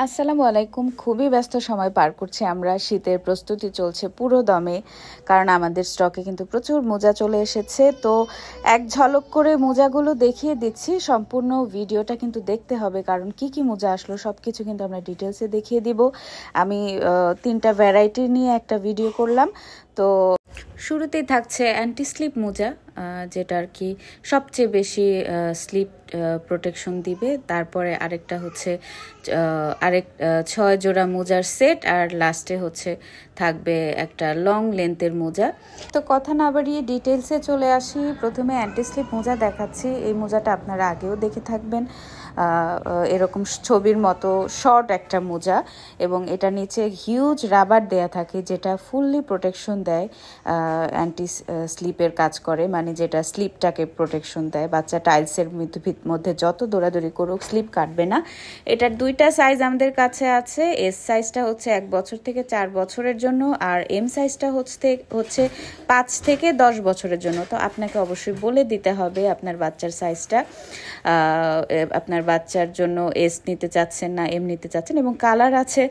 আসসালামু আলাইকুম। খুবই ব্যস্ত সময় পার করছি আমরা। শীতের প্রস্তুতি চলছে পুরো দমে, কারণ আমাদের স্টকে কিন্তু প্রচুর মোজা চলে এসেছে। তো এক ঝলক করে মোজাগুলো দেখিয়ে দিচ্ছি, সম্পূর্ণ ভিডিওটা কিন্তু দেখতে হবে, কারণ কি কি মোজা আসলো সব কিছু কিন্তু আমরা ডিটেলসে দেখিয়ে দিব। আমি 3টা ভ্যারাইটি নিয়ে একটা ভিডিও করলাম। তো শুরুতেই থাকছে অ্যান্টি স্লিপ মোজা, যেটা আর কি সবচেয়ে বেশি স্লিপ প্রোটেকশন দিবে। তারপরে আরেকটা হচ্ছে 6 জোড়া মোজার সেট, আর লাস্টে হচ্ছে থাকবে একটা লং লেন্থের মোজা। তো কথা না বাড়িয়ে ডিটেলসে চলে আসি। প্রথমে অ্যান্টি স্লিপ মোজা দেখাচ্ছি। এই মোজাটা আপনারা আগেও দেখে থাকবেন। এরকম ছবির মতো শর্ট একটা মোজা, এবং এটা নিচে হিউজ রাবার দেয়া থাকে, যেটা ফুললি প্রোটেকশন দেয়, অ্যান্টি স্লিপের কাজ করে, মানে যেটা স্লিপটাকে প্রোটেকশন দেয়। বাচ্চা টাইলসের মধ্যে যত দৌড়াদৌড়ি করুক স্লিপ কাটবে না। এটার 2টা সাইজ আমাদের কাছে আছে। এস সাইজটা হচ্ছে 1 বছর থেকে 4 বছরের জন্য, আর এম সাইজটা হচ্ছে 5 থেকে 10 বছরের জন্য। তো আপনাকে অবশ্যই বলে দিতে হবে আপনার বাচ্চার সাইজটা, আপনার বাচ্চার জন্য এস নিতে চাচ্ছেন না এম নিতে চাচ্ছেন। এবং কালার আছে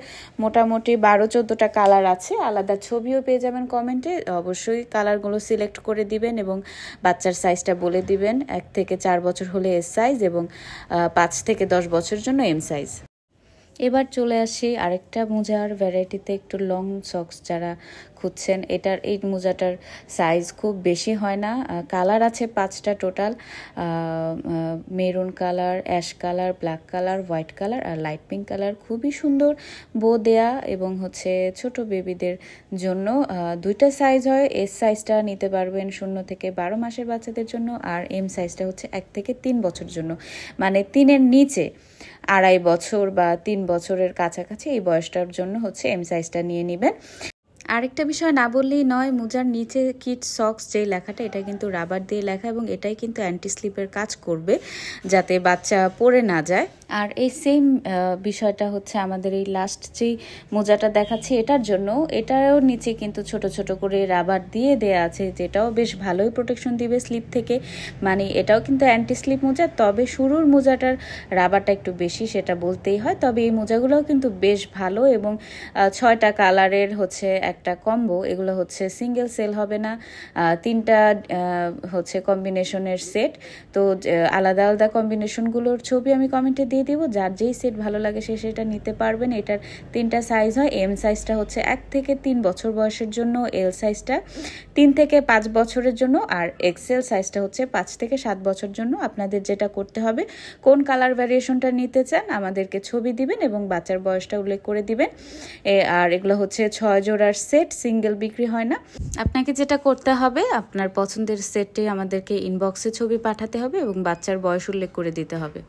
মোটামুটি 12-14টা কালার আছে। আলাদা ছবিও পেয়ে যাবেন কমেন্টে। অবশ্যই কালারগুলো সিলেক্ট করে দিবেন এবং বাচ্চার সাইজটা বলে দিবেন। 1 থেকে 4 বছর হলে এস সাইজ, এবং 5 থেকে 10 বছরের জন্য এম সাইজ। এবার চলে আসি আরেকটা মোজার ভ্যারাইটিতে, একটু লং সক্স যারা খুঁজছেন। এই মোজাটার সাইজ খুব বেশি হয় না। কালার আছে 5টা total: maroon colour, ash colour, black colour, white colour আর লাইট পিঙ্ক কালার। খুবই সুন্দর বো দেয়া, এবং হচ্ছে ছোট বেবিদের জন্য 2টা সাইজ হয়। এস সাইজটা নিতে পারবেন 0 থেকে 12 মাসের বাচ্চাদের জন্য, আর এম সাইজটা হচ্ছে 1 থেকে 3 বছর জন্য, মানে 3-এর নিচে 2.5 বছর বা 3 বছরের কাছাকাছি এই বয়সটার জন্য হচ্ছে এম সাইজটা নিয়ে নেবেন। আরেকটা বিষয় না বললেই নয়, মোজার নিচে কিড সক্স যে লেখাটা, এটা কিন্তু রাবার দিয়ে লেখা, এবং এটাই কিন্তু অ্যান্টি স্লিপের কাজ করবে, যাতে বাচ্চা পড়ে না যায়। আর এই সেম বিষয়টা হচ্ছে আমাদের এই লাস্ট যেই মোজাটা দেখাচ্ছি এটার জন্য। এটারও নিচে কিন্তু ছোট ছোট করে রাবার দিয়ে দেয়া আছে, যেটাও বেশ ভালোই প্রোটেকশন দিবে স্লিপ থেকে। মানে এটাও কিন্তু অ্যান্টি স্লিপ মোজা, তবে শুরুর মোজাটার রাবারটা একটু বেশি, সেটা বলতেই হয়। তবে এই মোজাগুলোও কিন্তু বেশ ভালো, এবং 6টা কালারের হচ্ছে একটা কম্বো। এগুলো হচ্ছে সিঙ্গেল সেল হবে না, 3টা হচ্ছে কম্বিনেশনের সেট। তো আলাদা আলাদা কম্বিনেশনগুলোর ছবি আমি কমেন্টে দিয়ে দিব। যার যেই সেট ভালো লাগে সেটা নিতে পারবেন। এটার 3টা সাইজ হয়। এম সাইজটা হচ্ছে 1 থেকে 3 বছর বয়সের জন্য, এল সাইজটা 3 থেকে 5 বছরের জন্য, আর এক্সেল সাইজটা হচ্ছে 5 থেকে 7 বছর জন্য। আপনাদের যেটা করতে হবে, কোন কালার ভ্যারিয়েশনটা নিতে চান আমাদেরকে ছবি দিবেন এবং বাচ্চার বয়সটা উল্লেখ করে দিবেন। আর এগুলো হচ্ছে 6 জোড়ার সেট, সিঙ্গেল বিক্রি হয় না। আপনাকে যেটা করতে হবে, আপনার পছন্দের সেটটি আমাদেরকে ইনবক্সে ছবি পাঠাতে হবে এবং বাচ্চার বয়স উল্লেখ করে দিতে হবে।